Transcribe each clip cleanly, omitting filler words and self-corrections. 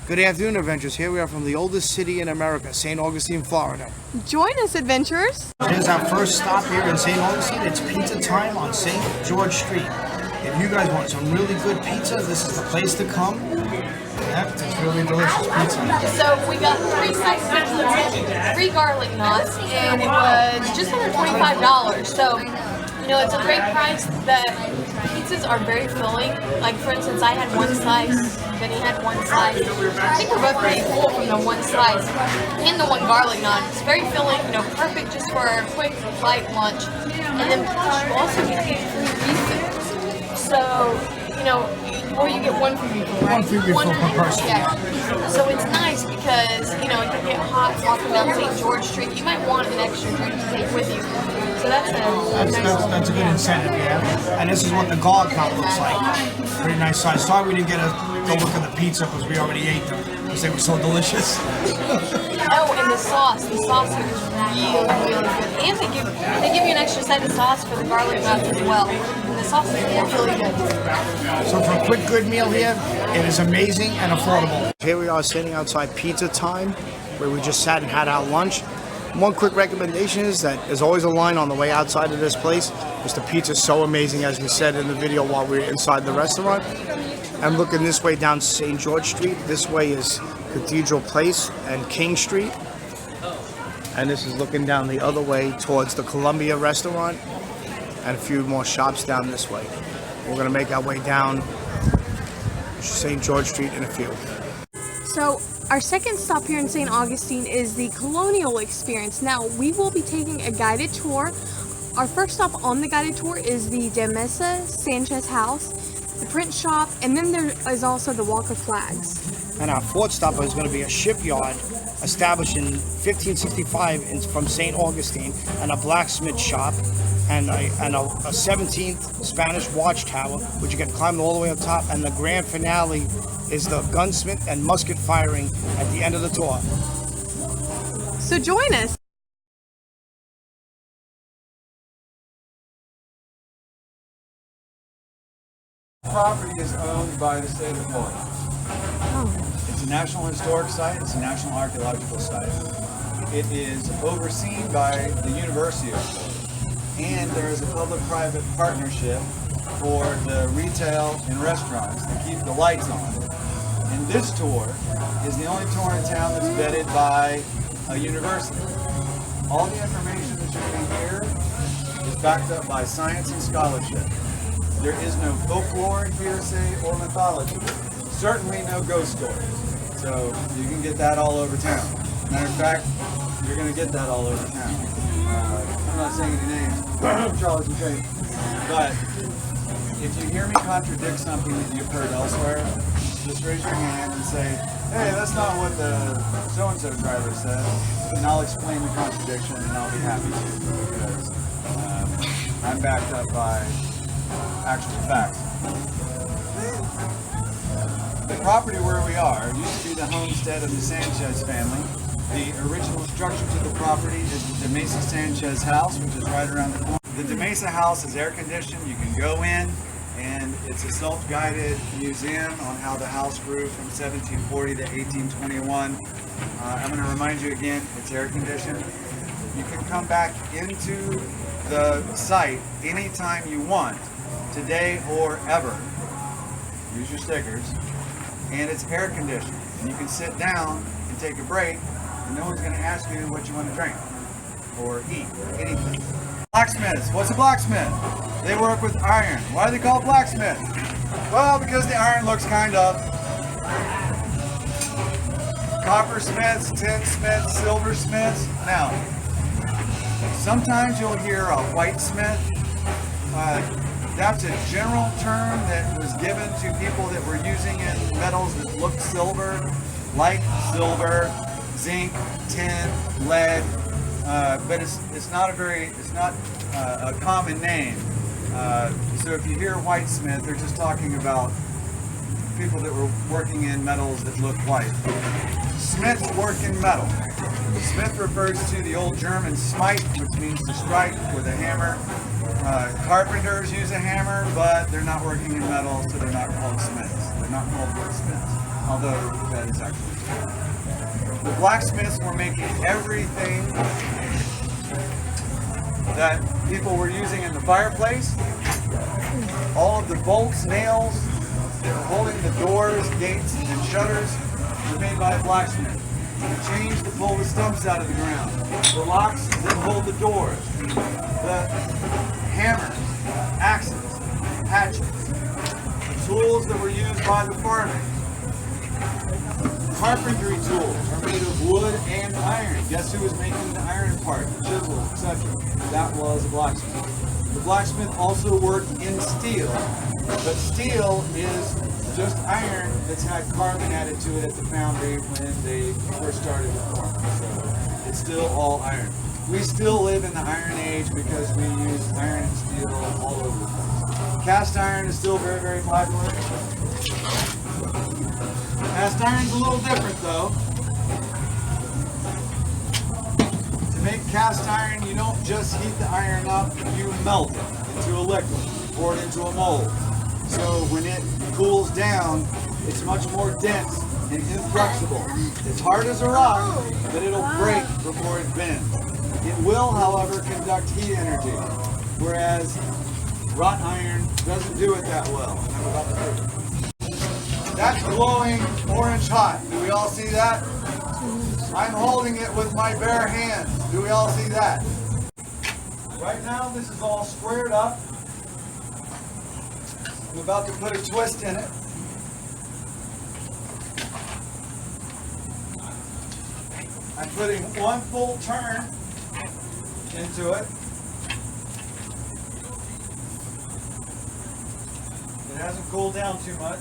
Good afternoon, adventurers. Here we are from the oldest city in America, St. Augustine, Florida. Join us, adventurers. Here's our first stop here in St. Augustine. It's pizza time on St. George Street. If you guys want some really good pizza, this is the place to come. Yep, it's really delicious pizza. So we got 3 slices of pizza, 3 garlic knots, and it was just under $25. So, you know, it's a great price. The pizzas are very filling. Like, for instance, I had 1 slice, Benny had 1 slice. I think we're both pretty full from the 1 slice and the 1 garlic knot. It's very filling, you know, perfect just for a quick, light lunch. And then plus you also get these free refills. So, you know, or you get 1 free refill, right? 1 free refill per person. Yeah. So it's nice because, you know, it can get hot walking down St. George Street. You might want an extra drink to take with you. So that's a good incentive, yeah. And this is what the garlic knot looks like. Pretty nice size. Sorry we didn't get a go look at the pizza because we already ate them because they were so delicious. Oh, and the sauce here is really, really good. And they give you an extra side of sauce for the garlic knots as well. And the sauce is really good. So for a quick good meal here, it is amazing and affordable. Here we are sitting outside Pizza Time, where we just sat and had our lunch. One quick recommendation is that there's always a line on the way outside of this place because the pizza is so amazing, as we said in the video while we were inside the restaurant. I'm looking this way down St. George Street. This way is Cathedral Place and King Street. And this is looking down the other way towards the Columbia restaurant and a few more shops down this way. We're going to make our way down St. George Street in a few. So our second stop here in St. Augustine is the Colonial Experience. Now we will be taking a guided tour. Our first stop on the guided tour is the De Mesa Sanchez house, the print shop, and then there is also the Walk of Flags. And our fourth stop is going to be a shipyard established in 1565 from St. Augustine, and a blacksmith shop, and a 17th Spanish watchtower, which you can climb all the way up top. And the grand finale is the gunsmith and musket firing at the end of the tour. So join us. The property is owned by the state of Florida. It's a National Historic Site, it's a National Archaeological Site. It is overseen by the University of Florida. And there is a public-private partnership for the retail and restaurants that keep the lights on. And this tour is the only tour in town that's vetted by a university. All the information that you're going to hear is backed up by science and scholarship. There is no folklore, hearsay, or mythology. Certainly no ghost stories. So you can get that all over town. Matter of fact, you're going to get that all over town. I'm not saying any names, Charles and Jake, but if you hear me contradict something that you've heard elsewhere, just raise your hand and say, hey, that's not what the so-and-so driver said, and I'll explain the contradiction and I'll be happy to, because I'm backed up by actual facts. The property where we are used to be the homestead of the Sanchez family. The original structure to the property is the De Mesa Sanchez house, which is right around the corner. The De Mesa house is air conditioned. You can go in, and it's a self-guided museum on how the house grew from 1740 to 1821. I'm going to remind you again, it's air conditioned. You can come back into the site anytime you want, today or ever. Use your stickers. And it's air conditioned. And you can sit down and take a break, and no one's going to ask you what you want to drink or eat or anything. Blacksmiths. What's a blacksmith? They work with iron. Why are they called blacksmiths? Well, because the iron looks kind of. Coppersmiths, tinsmiths, silversmiths. Now, sometimes you'll hear a whitesmith. That's a general term that was given to people that were using in metals that looked silver, like silver, zinc, tin, lead, but it's not a common name. So if you hear whitesmith, they're just talking about people that were working in metals that look white. Smiths work in metal. Smith refers to the old German smite, which means to strike with a hammer. Carpenters use a hammer, but they're not working in metal, so they're not called smiths. They're not called wood smiths. although that is actually true. The blacksmiths were making everything that people were using in the fireplace. All of the bolts, nails that were holding the doors, gates, and shutters were made by a blacksmith. The chains to pull the stumps out of the ground, the locks that hold the doors, the hammers, axes, hatchets, the tools that were used by the farmers. Carpentry tools are made of wood and iron. Guess who was making the iron part, the chisels, etc.? That was a blacksmith. The blacksmith also worked in steel, but steel is just iron that's had carbon added to it at the foundry when they first started the form. So it's still all iron. We still live in the Iron Age because we use iron and steel all over the place. Cast iron is still very, very popular. Cast iron's a little different though. To make cast iron, you don't just heat the iron up, you melt it into a liquid, pour it into a mold. So when it cools down, it's much more dense and inflexible. It's hard as a rock, but it'll break before it bends. It will, however, conduct heat energy, whereas wrought iron doesn't do it that well. I'm about to prove it. That's glowing orange hot. Do we all see that? I'm holding it with my bare hands. Do we all see that? Right now, this is all squared up. I'm about to put a twist in it. I'm putting one full turn into it. It hasn't cooled down too much,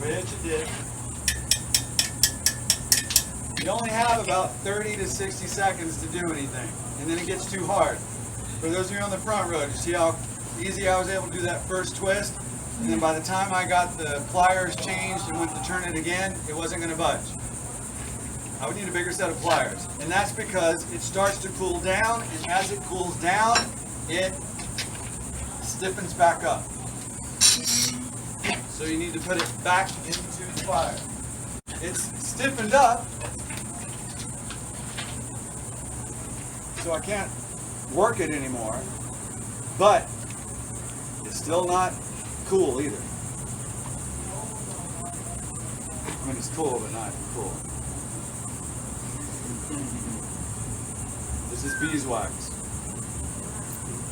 which it did. You only have about 30 to 60 seconds to do anything, and then it gets too hard. For those of you on the front row, you see how easy I was able to do that first twist? And then by the time I got the pliers changed and went to turn it again, it wasn't going to budge. I would need a bigger set of pliers. And that's because it starts to cool down, and as it cools down, it stiffens back up. So you need to put it back into the fire. It's stiffened up, so I can't work it anymore, but it's still not cool either. I mean, it's cool, but not cool. This is beeswax.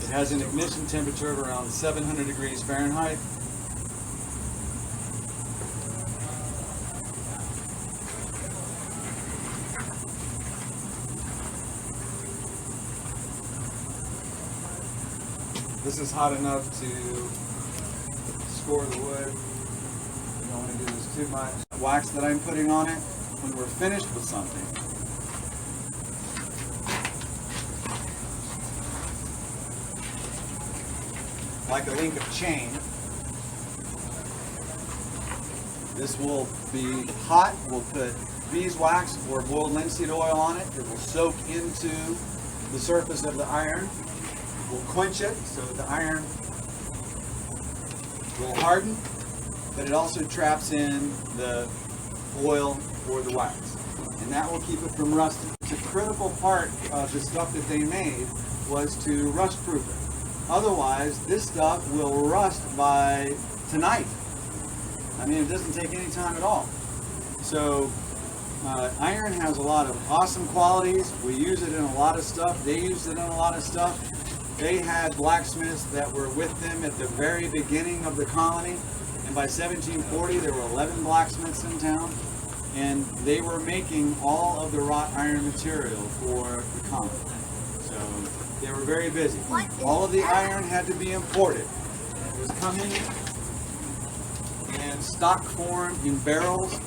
It has an ignition temperature of around 700 degrees Fahrenheit. This is hot enough to score the wood. You don't want to do this too much. Wax that I'm putting on it, when we're finished with something, like a link of chain, this will be hot. We'll put beeswax or boiled linseed oil on it. It will soak into the surface of the iron. We'll quench it so the iron will harden, but it also traps in the oil or the wax, and that will keep it from rusting. The critical part of the stuff that they made was to rust proof it. Otherwise, this stuff will rust by tonight. I mean, it doesn't take any time at all. So iron has a lot of awesome qualities. We use it in a lot of stuff. They used it in a lot of stuff. They had blacksmiths that were with them at the very beginning of the colony, and by 1740 there were 11 blacksmiths in town, and they were making all of the wrought iron material for the colony. So they were very busy. All of the iron had to be imported. It was coming in stock form in barrels.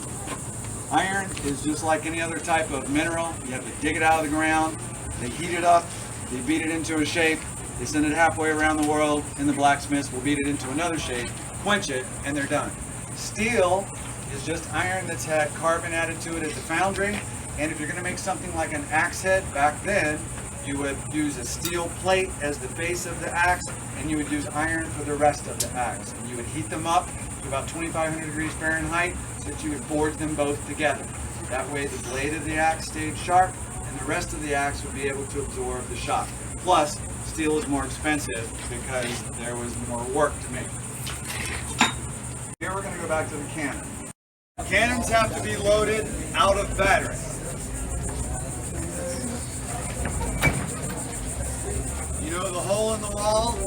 Iron is just like any other type of mineral. You have to dig it out of the ground, they heat it up, they beat it into a shape, they send it halfway around the world, and the blacksmiths will beat it into another shape, quench it, and they're done. Steel is just iron that's had carbon added to it at the foundry, and if you're going to make something like an axe head, back then, you would use a steel plate as the base of the axe, and you would use iron for the rest of the axe. And you would heat them up, to about 2,500 degrees Fahrenheit so that you would forge them both together. That way the blade of the axe stayed sharp and the rest of the axe would be able to absorb the shock. Plus, steel is more expensive because there was more work to make. Here we're going to go back to the cannon. Cannons have to be loaded out of battery. You know the hole in the wall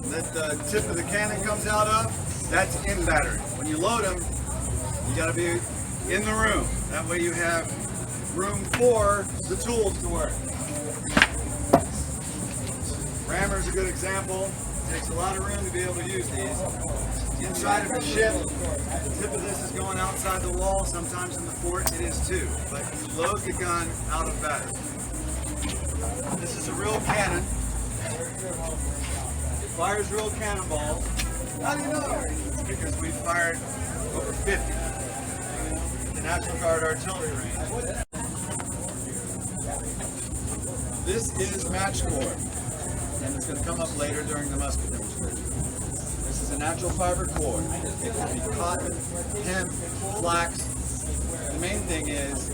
that the tip of the cannon comes out of? That's in battery. When you load them, you got to be in the room. That way you have room for the tools to work. Rammer's a good example. It takes a lot of room to be able to use these. Inside of a ship, the tip of this is going outside the wall. Sometimes in the fort it is too. But you load the gun out of battery. This is a real cannon. It fires real cannonballs. How do you know? Because we fired over 50 at the National Guard artillery range. This is match cord, and it's going to come up later during the musket demonstration. This is a natural fiber cord. It can be cotton, hemp, flax. The main thing is,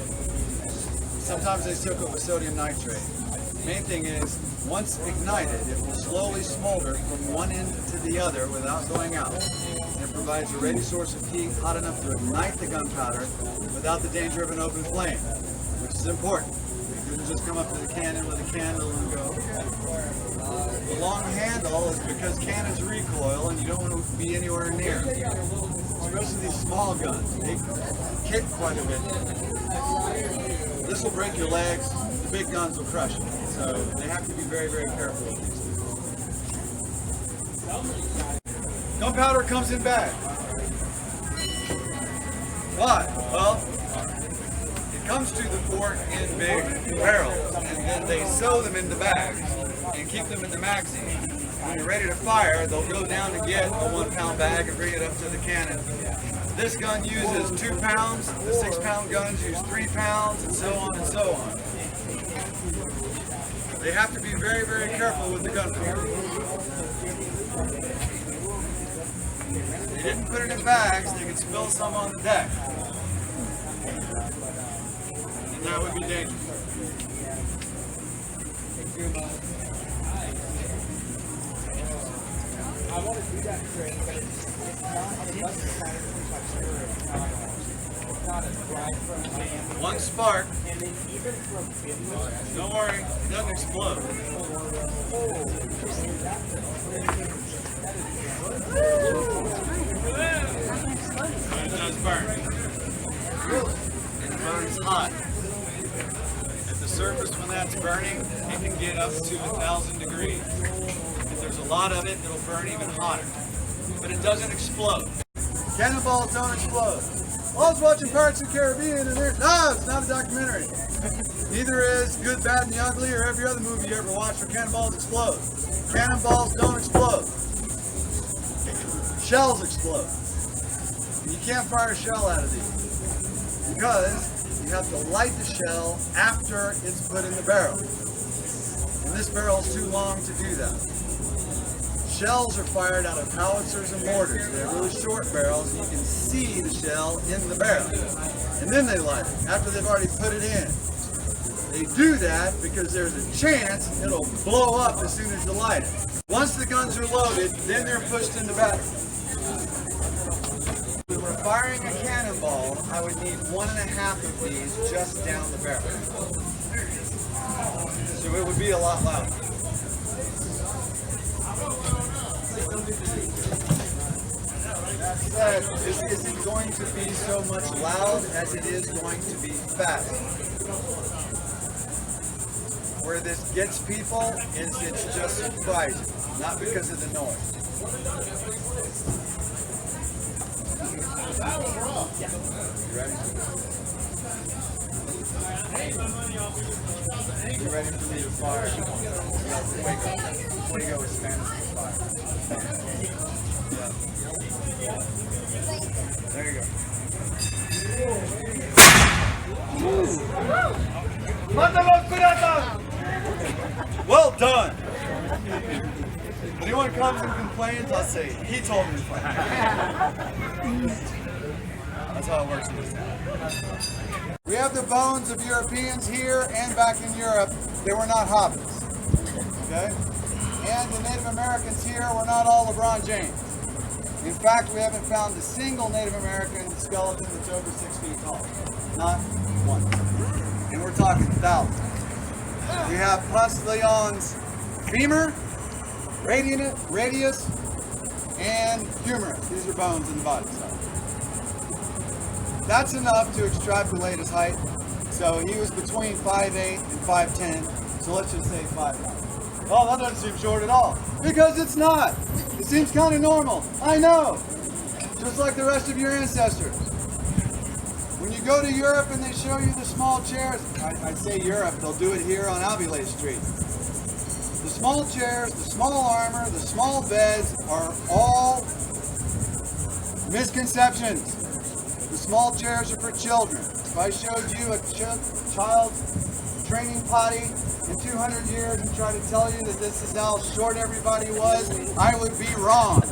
sometimes they soak it with sodium nitrate. The main thing is, once ignited, it will slowly smolder from one end to the other without going out. And it provides a ready source of heat hot enough to ignite the gunpowder without the danger of an open flame, which is important. You couldn't just come up to the cannon with a candle and go. The long handle is because cannons recoil and you don't want to be anywhere near. Especially these small guns, they kick quite a bit. This will break your legs, the big guns will crush you. So they have to be very, very careful with these. Gunpowder comes in bags. Why? Well, it comes to the fort in big barrels, and then they sew them into bags and keep them in the magazine. When you're ready to fire, they'll go down to get a 1 pound bag and bring it up to the cannon. This gun uses 2 pounds, the 6 pound guns use 3 pounds, and so on and so on. They have to be very, very careful with the gunpowder. They didn't put it in bags, they could spill some on the deck. And that would be dangerous. I want to do that trick, but it's not as bright from the One spark. and then even from 50. Don't worry, it doesn't explode. But it does burn. It burns hot. At the surface, when that's burning, it can get up to 1,000 degrees. If there's a lot of it, it'll burn even hotter. But it doesn't explode. Cannonballs don't explode. I was watching Pirates of the Caribbean and no, it's not a documentary. Neither is Good, Bad, and the Ugly or every other movie you ever watched where cannonballs explode. Cannonballs don't explode. Shells explode. And you can't fire a shell out of these because you have to light the shell after it's put in the barrel. And this barrel is too long to do that. Shells are fired out of howitzers and mortars. They're really short barrels, and you can see the shell in the barrel. And then they light it, after they've already put it in. They do that because there's a chance it'll blow up as soon as you light it. Once the guns are loaded, then they're pushed into battery. If we were firing a cannonball, I would need 1.5 of these just down the barrel. So it would be a lot louder. That said, this isn't going to be so much loud as it is going to be fast. Where this gets people is it's just surprising, not because of the noise. You ready? You ready for me to fire? Wake up. Way to go with Spanish fire. Yeah. There you go. Well done. anyone comes and complains, I'll say, he told me to fight. That's how it works in this town. We have the bones of Europeans here and back in Europe. They were not hobbits. Okay? And the Native Americans here were not all LeBron James. In fact, we haven't found a single Native American skeleton that's over 6 feet tall. Not one. And we're talking thousands. We have Pus Leon's femur, radius, and humerus. These are bones in the body. That's enough to extrapolate his height. So he was between 5'8" and 5'10". So let's just say 5'9". Oh, that doesn't seem short at all. Because it's not. It seems kind of normal. I know. Just like the rest of your ancestors. When you go to Europe and they show you the small chairs, I say Europe, they'll do it here on Albulate Street. The small chairs, the small armor, the small beds are all misconceptions. The small chairs are for children. If I showed you a child's training potty in 200 years and try to tell you that this is how short everybody was, I would be wrong.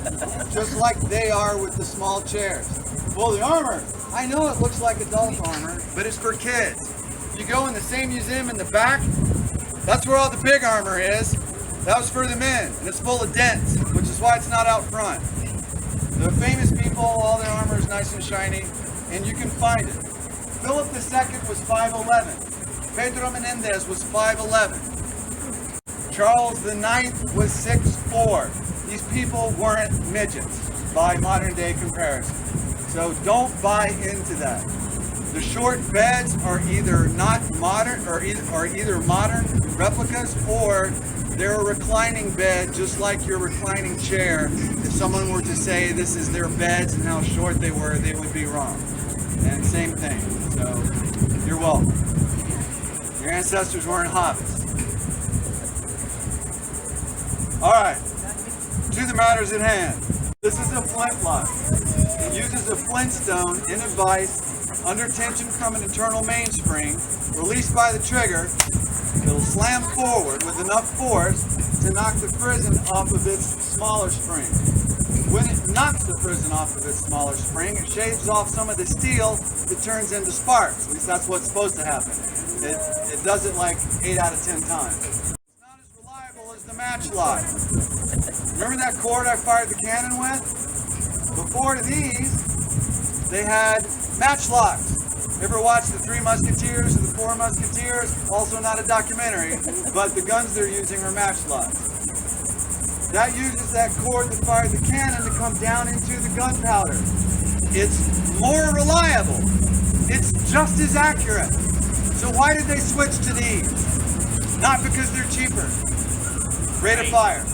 Just like they are with the small chairs. Well, the armor, I know it looks like adult armor, but it's for kids. You go in the same museum in the back, that's where all the big armor is. That was for the men, and it's full of dents, which is why it's not out front. The famous people, all their armor is nice and shiny, and you can find it. Philip II was 5'11". Pedro Menendez was 5'11". Charles IX was 6'4". These people weren't midgets by modern day comparison. So don't buy into that. The short beds are either not modern or either modern replicas, or they're a reclining bed just like your reclining chair. If someone were to say this is their beds and how short they were, they would be wrong. And same thing. So you're welcome. Your ancestors weren't hobbits. Alright, to the matters at hand. This is a flintlock. It uses a flintstone in a vise under tension from an internal mainspring, released by the trigger. It'll slam forward with enough force to knock the prison off of its smaller spring. When it knocks the prison off of its smaller spring, it shaves off some of the steel that turns into sparks. At least that's what's supposed to happen. It does it like 8 out of 10 times. It's not as reliable as the matchlock. Remember that cord I fired the cannon with? Before these, they had matchlocks. Ever watch The Three Musketeers or The Four Musketeers? Also not a documentary, but the guns they're using are matchlocks. That uses that cord that fired the cannon to come down into the gunpowder. It's more reliable. It's just as accurate. So why did they switch to these? Not because they're cheaper. Rate of fire.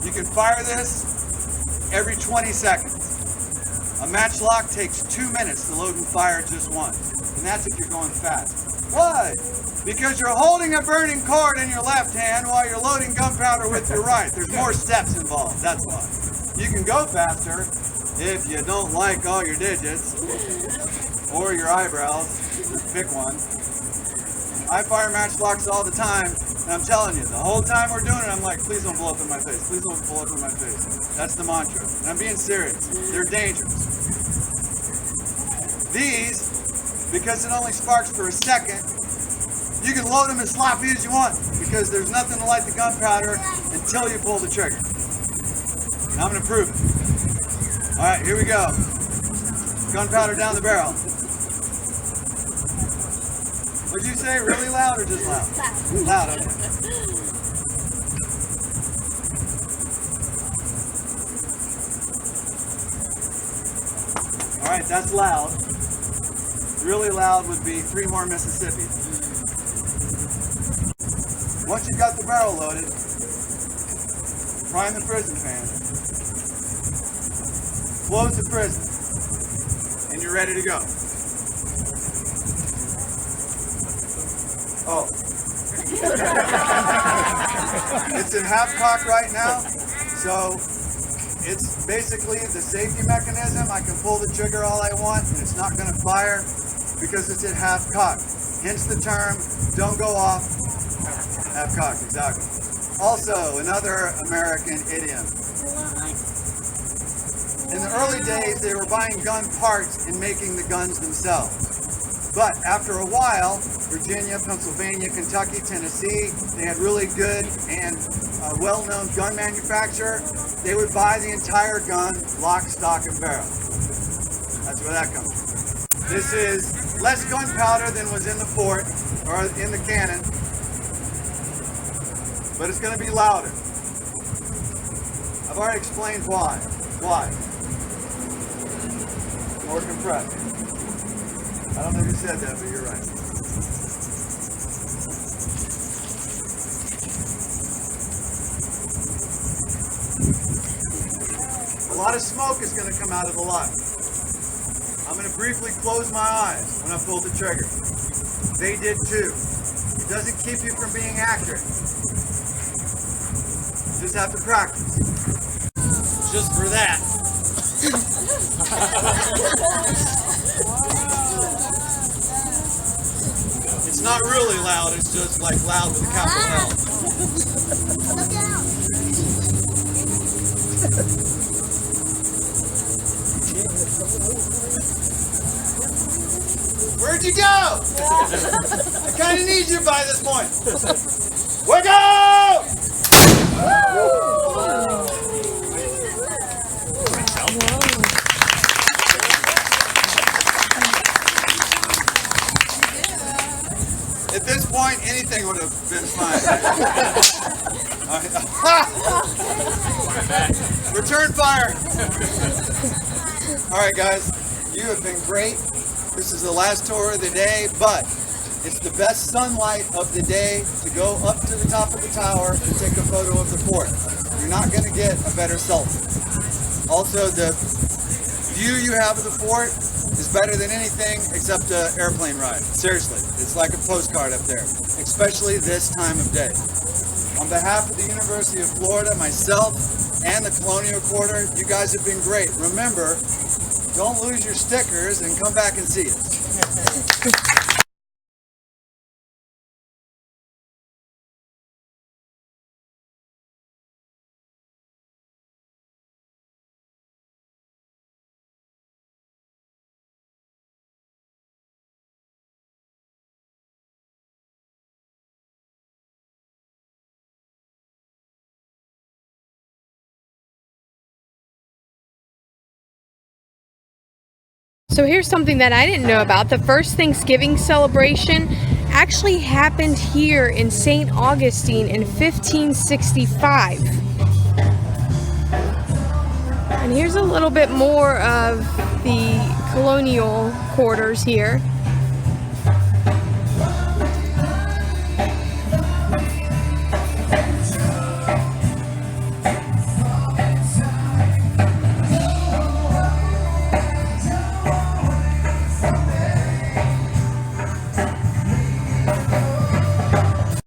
You can fire this every 20 seconds. A matchlock takes 2 minutes to load and fire just once. And that's if you're going fast. Why? Because you're holding a burning cord in your left hand while you're loading gunpowder with your right. There's more steps involved, that's why. You can go faster if you don't like all your digits or your eyebrows. Pick one. I fire matchlocks all the time, and I'm telling you, the whole time we're doing it, I'm like, please don't blow up in my face. Please don't blow up in my face. That's the mantra. And I'm being serious. They're dangerous. These, because it only sparks for a second, you can load them as sloppy as you want, because there's nothing to light the gunpowder until you pull the trigger. And I'm going to prove it. All right, here we go. Gunpowder down the barrel. What'd you say? Really loud or just loud? Loud. Okay. All right, that's loud. Really loud would be 3 more Mississippis. Once you've got the barrel loaded, prime the prison fan, close the prison, and you're ready to go. Oh. It's in half cock right now, so it's basically the safety mechanism. I can pull the trigger all I want, and it's not going to fire because it's at half cock. Hence the term, don't go off half cock, exactly. Also, another American idiom. In the early days, they were buying gun parts and making the guns themselves. But after a while, Virginia, Pennsylvania, Kentucky, Tennessee, they had really good and well-known gun manufacturer. They would buy the entire gun, lock, stock, and barrel. That's where that comes from. This is less gunpowder than was in the fort, or in the cannon, but it's going to be louder. I've already explained why. Why? More compressed. I don't know who said that, but you're right. A lot of smoke is going to come out of the line. I'm going to briefly close my eyes when I pull the trigger. They did too. It doesn't keep you from being accurate. You just have to practice. Just for that. It's not really loud, it's just like loud with a capital L. Where'd you go? I kind of need you by this point. Wake up! At this point, anything would have been fine. Return fire. All right, guys, you have been great. This is the last tour of the day, but it's the best sunlight of the day to go up to the top of the tower and take a photo of the fort. You're not going to get a better selfie. Also, the view you have of the fort is better than anything except an airplane ride. Seriously, it's like a postcard up there, especially this time of day. On behalf of the University of Florida, myself, and the Colonial Quarter, you guys have been great. Remember, don't lose your stickers and come back and see us. So here's something that I didn't know about. The first Thanksgiving celebration actually happened here in St. Augustine in 1565. And here's a little bit more of the colonial quarters here.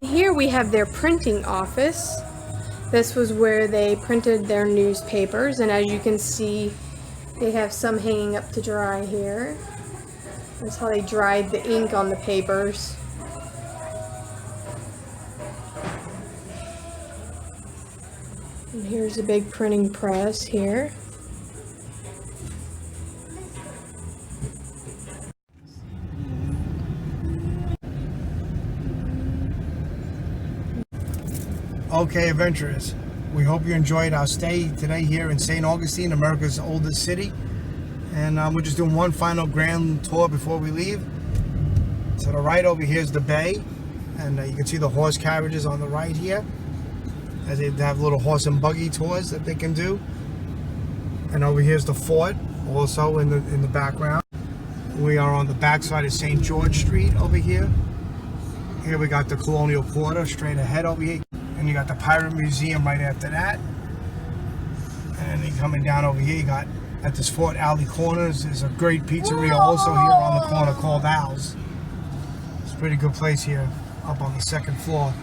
Here we have their printing office. This was where they printed their newspapers, and as you can see, they have some hanging up to dry here. That's how they dried the ink on the papers. And here's a big printing press here. Okay, adventurers, we hope you enjoyed our stay today here in St. Augustine, America's oldest city. And we're just doing one final grand tour before we leave. To the right over here is the bay, and you can see the horse carriages on the right here, as they have little horse and buggy tours that they can do. And over here's the fort, also in the background. We are on the backside of St. George Street over here. Here we got the Colonial Quarter straight ahead over here. And you got the Pirate Museum right after that. And then coming down over here, you got at this Fort Alley Corners, there's a great pizzeria also here on the corner called Al's. It's a pretty good place here up on the second floor.